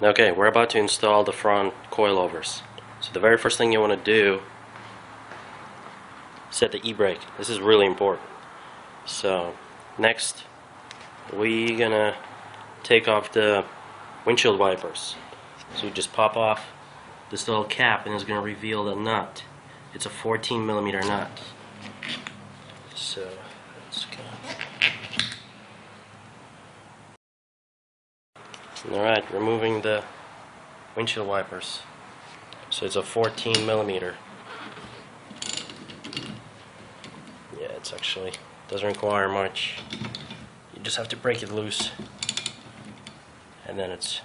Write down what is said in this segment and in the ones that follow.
Okay, we're about to install the front coilovers. So the very first thing you want to do, set the e-brake. This is really important. So next we're gonna take off the windshield wipers. So we just pop off this little cap and it's gonna reveal the nut. It's a 14mm nut. So let's go. Alright, removing the windshield wipers. So it's a 14mm. Yeah, it's actually doesn't require much. You just have to break it loose, and then it's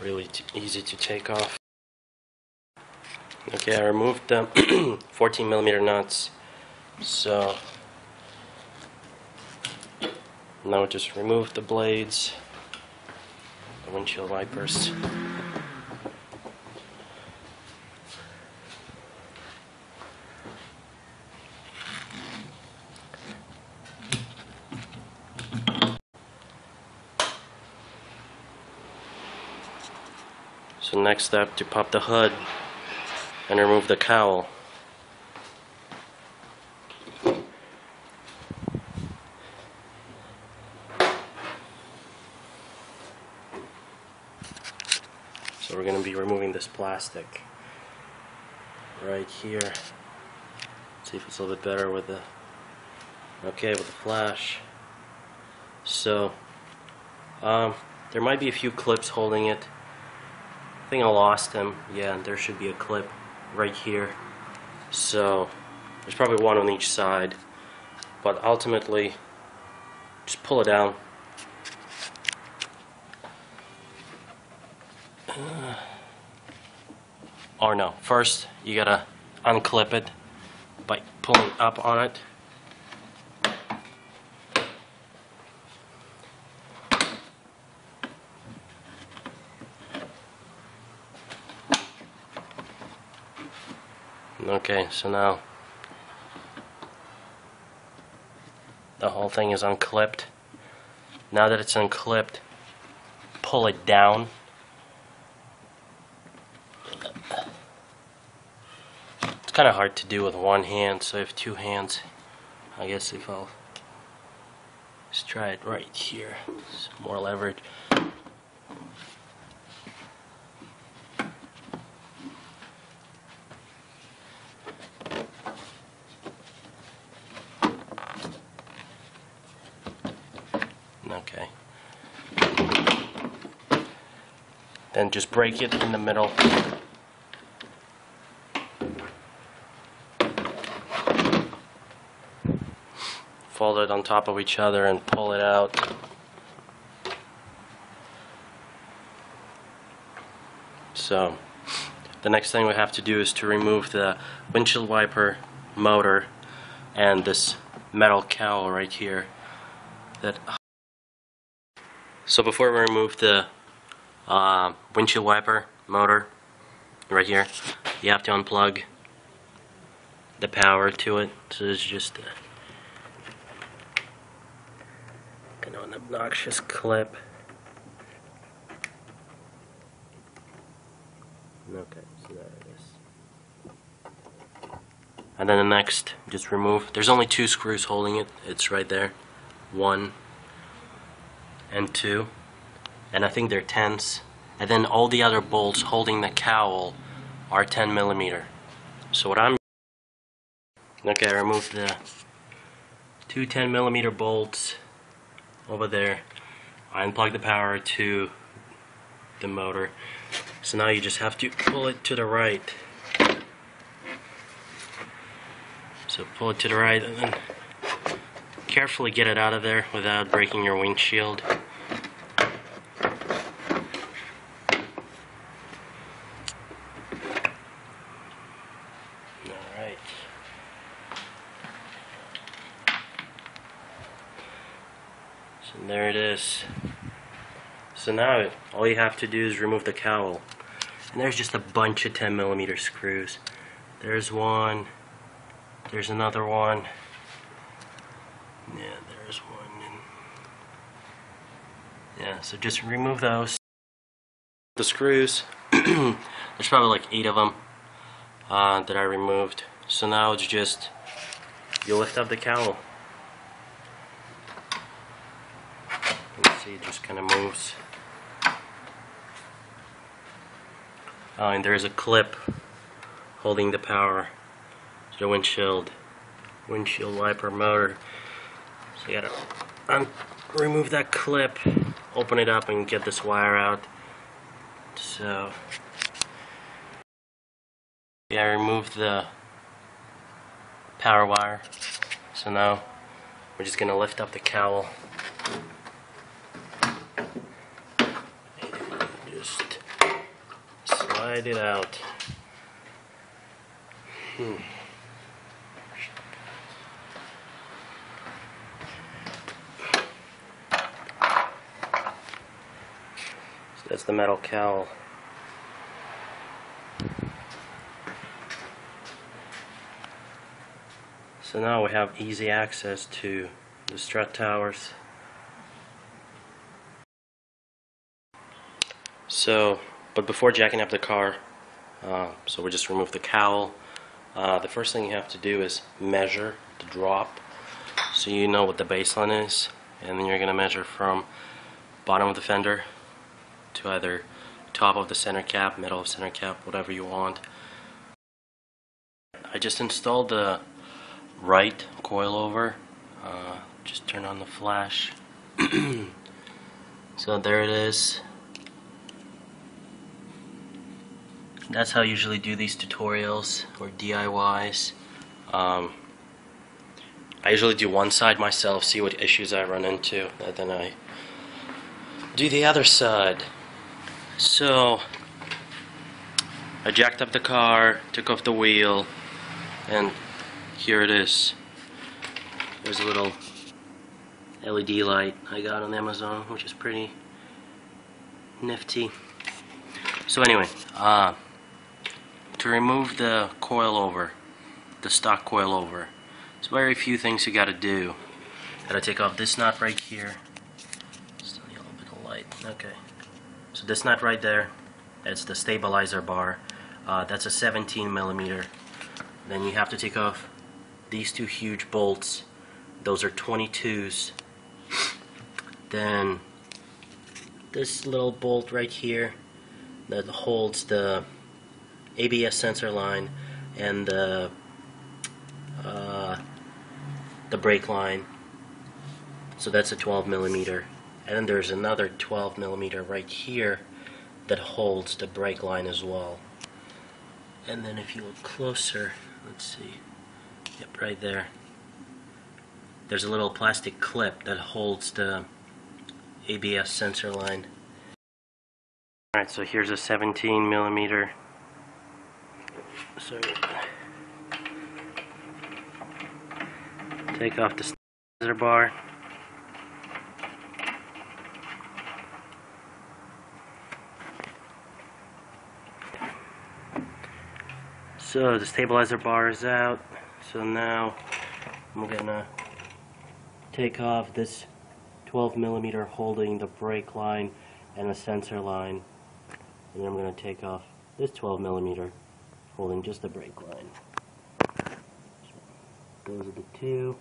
really easy to take off. Okay, I removed the 14mm nuts. So now just remove the blades, the windshield wipers. So next step, to pop the hood and remove the cowl. So we're going to be removing this plastic right here. Let's see if it's a little bit better with the with the flash. So there might be a few clips holding it. I think I lost them. Yeah, there should be a clip right here. So there's probably one on each side, but ultimately just pull it down. Or no, first you gotta unclip it by pulling up on it. Okay, so now the whole thing is unclipped. Now that it's unclipped, pull it down. It's kind of hard to do with one hand, so I have two hands. I guess if I'll just try it right here, it's more leverage. Okay. Then just break it in the middle. Fold it on top of each other and pull it out. So the next thing we have to do is to remove the windshield wiper motor and this metal cowl right here. So before we remove the windshield wiper motor right here, you have to unplug the power to it. So it's just kind of an obnoxious clip. Okay, so there it is. And then the next, just remove. There's only two screws holding it. It's right there. 1 and 2. And I think they're 10s. And then all the other bolts holding the cowl are 10mm. So what I'm... Okay, I removed the two 10mm bolts over there. I unplugged the power to the motor. So now you just have to pull it to the right. So pull it to the right and then carefully get it out of there without breaking your windshield. Alright. So there it is. So now all you have to do is remove the cowl. And there's just a bunch of 10mm screws. There's one. There's another one. Yeah, there's one. Yeah, so just remove those. The screws, there's probably like 8 of them that I removed. So now it's just, you lift up the cowl. Let's see, it just kind of moves. And there's a clip holding the power to the windshield wiper motor. So you gotta remove that clip, open it up, and get this wire out. So yeah, I removed the power wire. So now we're just gonna lift up the cowl. Just slide it out. So that's the metal cowl. So now we have easy access to the strut towers. So, but before jacking up the car, so we just remove the cowl. The first thing you have to do is measure the drop, so you know what the baseline is, and then you're going to measure from bottom of the fender to either top of the center cap, middle of center cap, whatever you want. I just installed the right coilover. Just turn on the flash. So there it is. That's how I usually do these tutorials or DIYs. I usually do one side myself, see what issues I run into, and then I do the other side. So I jacked up the car, took off the wheel, and here it is. There's a little LED light I got on Amazon, which is pretty nifty. So anyway, to remove the coilover, the stock coilover, there's very few things you gotta do. Gotta take off this nut right here. Still need a little bit of light. Okay. So this nut right there, it's the stabilizer bar. That's a 17mm. Then you have to take off these two huge bolts. Those are 22s. Then this little bolt right here that holds the ABS sensor line and the brake line. So that's a 12mm. And then there's another 12mm right here that holds the brake line as well. And then if you look closer, let's see, yep, right there, there's a little plastic clip that holds the ABS sensor line. Alright, so here's a 17mm. So take off the stabilizer bar. So the stabilizer bar is out. So now I'm gonna take off this 12mm holding the brake line and the sensor line, and then I'm gonna take off this 12mm holding just the brake line. So those are the two.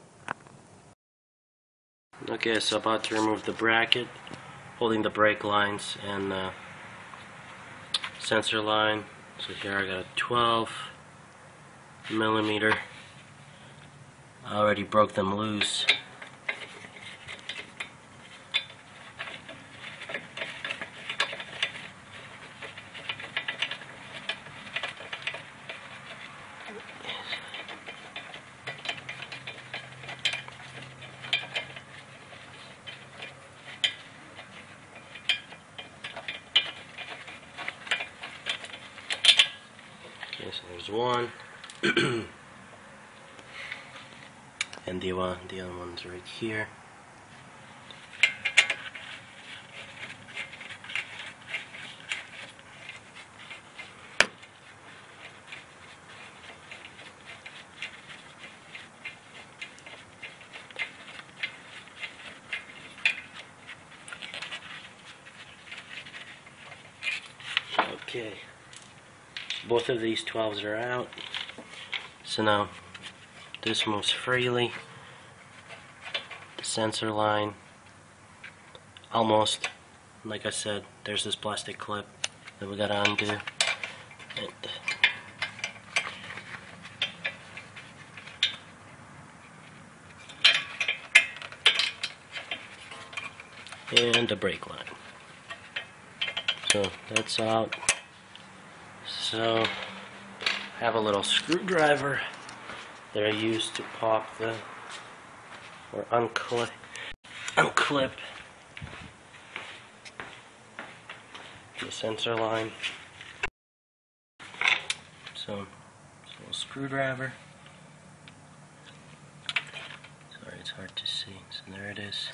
Okay, so about to remove the bracket holding the brake lines and the sensor line. So here I got a 12mm. I already broke them loose. Okay, so there's one. And the other one's right here. Okay, both of these 12s are out. So now this moves freely. The sensor line, almost, like I said, there's this plastic clip that we gotta undo. And the brake line. So that's out. So I have a little screwdriver that I use to pop the or unclip the sensor line. So it's a little screwdriver. Sorry, it's hard to see. So there it is.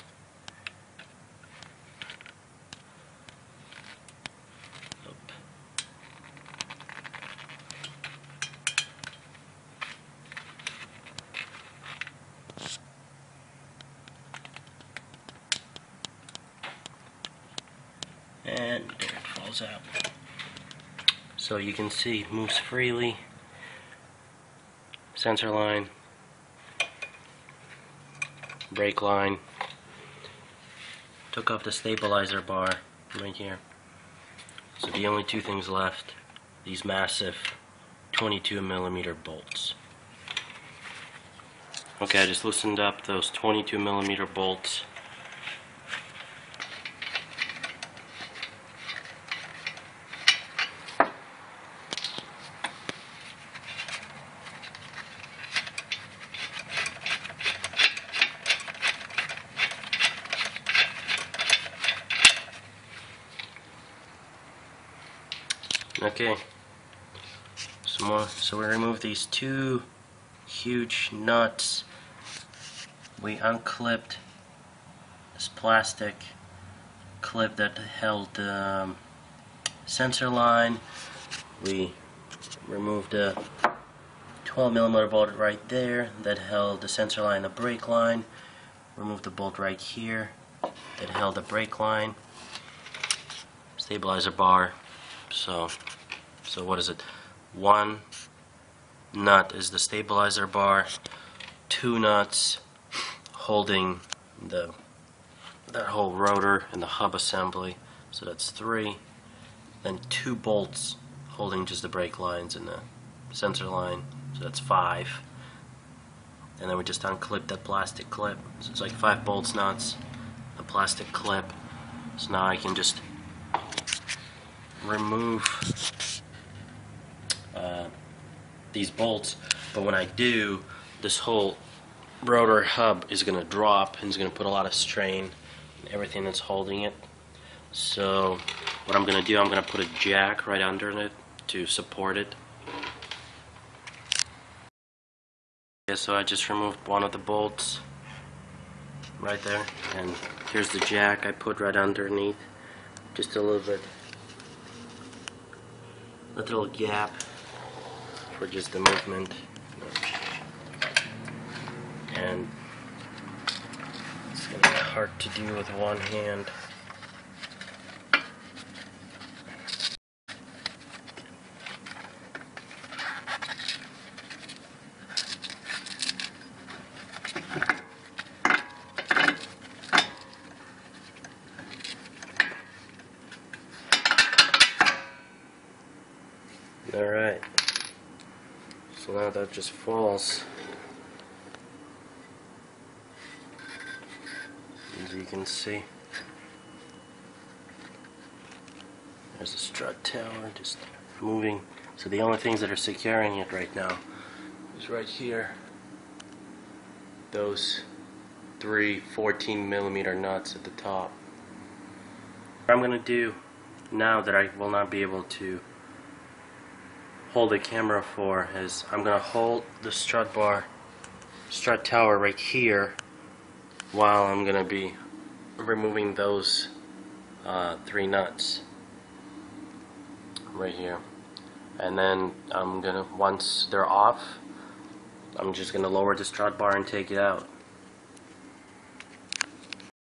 And there it falls out. So you can see it moves freely. Sensor line, brake line. Took off the stabilizer bar right here. So the only two things left, these massive 22mm bolts. Okay, I just loosened up those 22mm bolts. Okay, some more. So we remove these two huge nuts. We unclipped this plastic clip that held the sensor line. We removed a 12mm bolt right there that held the sensor line and the brake line. Removed the bolt right here that held the brake line. Stabilizer bar. So what is it? One nut is the stabilizer bar, two nuts holding that whole rotor and the hub assembly, so that's three, then two bolts holding just the brake lines and the sensor line, so that's five, and then we just unclip that plastic clip, so it's like 5 bolts, nuts, a plastic clip. So now I can just remove these bolts, but when I do, this whole rotor hub is going to drop and it's going to put a lot of strain on everything that's holding it. So what I'm going to do, I'm going to put a jack right under it to support it. Okay, so I just removed one of the bolts right there, and here's the jack I put right underneath, just a little little gap for just the movement, and it's gonna be hard to do with one hand. Alright, so now that just falls, as you can see. There's a strut tower just moving. So the only things that are securing it right now is right here, those 3 14mm nuts at the top. What I'm going to do now that I will not be able to hold the camera for is I'm going to hold the strut tower right here while I'm going to be removing those 3 nuts right here, and then I'm going to, once they're off, I'm just going to lower the strut bar and take it out.